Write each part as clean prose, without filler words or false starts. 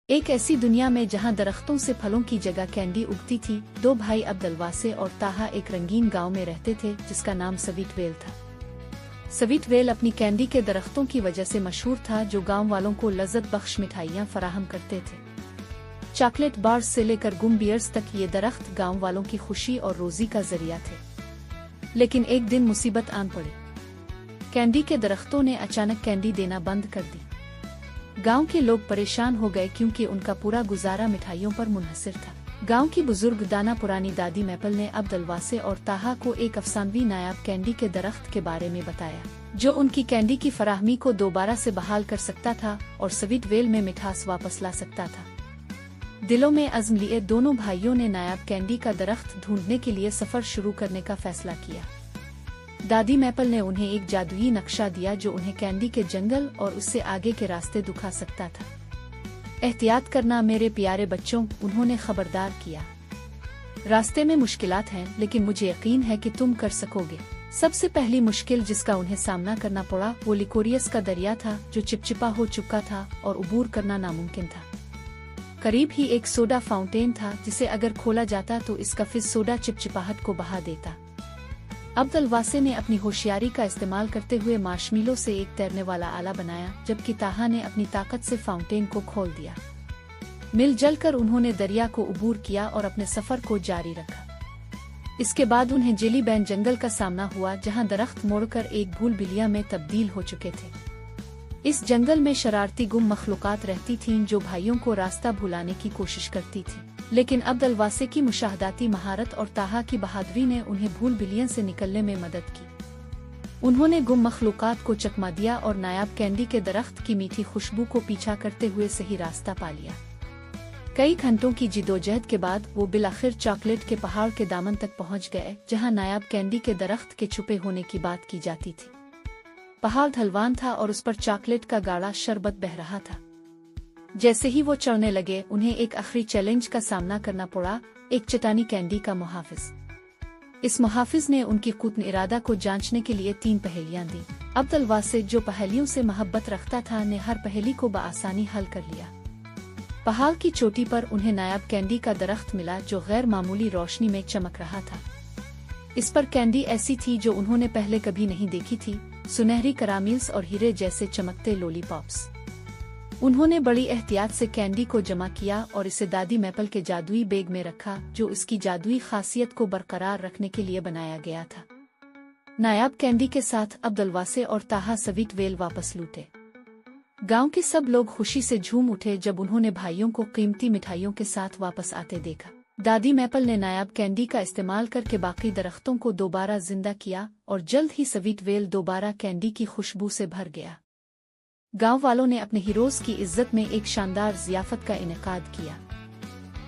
एक ऐसी दुनिया में जहां दरख्तों से फलों की जगह कैंडी उगती थी, दो भाई अब्दुलवासे और ताहा एक रंगीन गांव में रहते थे जिसका नाम स्वीटवेल था। स्वीटवेल अपनी कैंडी के दरख्तों की वजह से मशहूर था, जो गांव वालों को लज्जत बख्श मिठाइयां फराहम करते थे। चॉकलेट बार्स से लेकर गुम बियर्स तक ये दरख्त गांव वालों की खुशी और रोजी का जरिया थे। लेकिन एक दिन मुसीबत आन पड़ी। कैंडी के दरख्तों ने अचानक कैंडी देना बंद कर दी। गांव के लोग परेशान हो गए क्योंकि उनका पूरा गुजारा मिठाइयों पर मुनहसर था। गांव की बुजुर्ग दाना पुरानी दादी मैपल ने अब्दुलवासे और ताहा को एक अफसानवी नायाब कैंडी के दरख्त के बारे में बताया, जो उनकी कैंडी की फराहमी को दोबारा से बहाल कर सकता था और स्वीटवेल में मिठास वापस ला सकता था। दिलों में अज़्म लिए दोनों भाइयों ने नायाब कैंडी का दरख्त ढूंढने के लिए सफर शुरू करने का फैसला किया। दादी मैपल ने उन्हें एक जादुई नक्शा दिया जो उन्हें कैंडी के जंगल और उससे आगे के रास्ते दिखा सकता था। एहतियात करना मेरे प्यारे बच्चों, उन्होंने खबरदार किया। रास्ते में मुश्किलात हैं, लेकिन मुझे यकीन है कि तुम कर सकोगे। सबसे पहली मुश्किल जिसका उन्हें सामना करना पड़ा वो लिकोरियस का दरिया था, जो चिपचिपा हो चुका था और उबूर करना नामुमकिन था। करीब ही एक सोडा फाउंटेन था जिसे अगर खोला जाता तो इसका फिज सोडा चिपचिपाहट को बहा देता। अब्दुलवासे ने अपनी होशियारी का इस्तेमाल करते हुए मार्शमेलो से एक तैरने वाला आला बनाया, जबकि ताहा ने अपनी ताकत से फाउंटेन को खोल दिया। मिलजुल कर उन्होंने दरिया को उबूर किया और अपने सफर को जारी रखा। इसके बाद उन्हें जेली बैन जंगल का सामना हुआ, जहां दरख्त मोड़कर एक भूल बिलिया में तब्दील हो चुके थे। इस जंगल में शरारती गुम मखलूकात रहती थीं जो भाइयों को रास्ता भुलाने की कोशिश करती थी, लेकिन अब्दुलवासे की मुशाहदाती महारत और ताहा की बहादुरी ने उन्हें भूल बिलियन से निकलने में मदद की। उन्होंने गुम मखलूकात को चकमा दिया और नायाब कैंडी के दरख्त की मीठी खुशबू को पीछा करते हुए सही रास्ता पा लिया। कई घंटों की जिदोजहद के बाद वो बिलाखिर चॉकलेट के पहाड़ के दामन तक पहुंच गए, जहां नायाब कैंडी के दरख्त के छुपे होने की बात की जाती थी। पहाड़ ढलवान था और उस पर चॉकलेट का गाढ़ा शरबत बह रहा था। जैसे ही वो चढ़ने लगे, उन्हें एक आखिरी चैलेंज का सामना करना पड़ा, एक चट्टानी कैंडी का मुहाफिज। इस मुहाफिज ने उनकी कुतन इरादा को जांचने के लिए 3 पहेलियां दी। अब्दुलवासे, जो पहेलियों से मोहब्बत रखता था, ने हर पहेली को बआसानी हल कर लिया। पहाड़ की चोटी पर उन्हें नायाब कैंडी का दरख्त मिला, जो गैर मामूली रोशनी में चमक रहा था। इस पर कैंडी ऐसी थी जो उन्होंने पहले कभी नहीं देखी थी, सुनहरी करामील्स और हीरे जैसे चमकते लॉलीपॉप्स। उन्होंने बड़ी एहतियात से कैंडी को जमा किया और इसे दादी मैपल के जादुई बैग में रखा, जो इसकी जादुई खासियत को बरकरार रखने के लिए बनाया गया था। नायाब कैंडी के साथ अब्दुलवासे और ताहा स्वीटवेल वापस लौटे। गांव के सब लोग खुशी से झूम उठे जब उन्होंने भाइयों को कीमती मिठाइयों के साथ वापस आते देखा। दादी मैपल ने नायाब कैंडी का इस्तेमाल करके बाकी दरख्तों को दोबारा जिंदा किया और जल्द ही स्वीटवेल दोबारा कैंडी की खुशबू से भर गया। गांव वालों ने अपने हीरोज की इज्जत में एक शानदार ज़ियाफत का इनेकाद किया।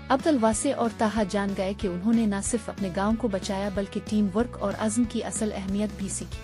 अब्दुलवासे और ताहा जान गए कि उन्होंने न सिर्फ अपने गांव को बचाया बल्कि टीम वर्क और अज़्म की असल अहमियत भी सीखी।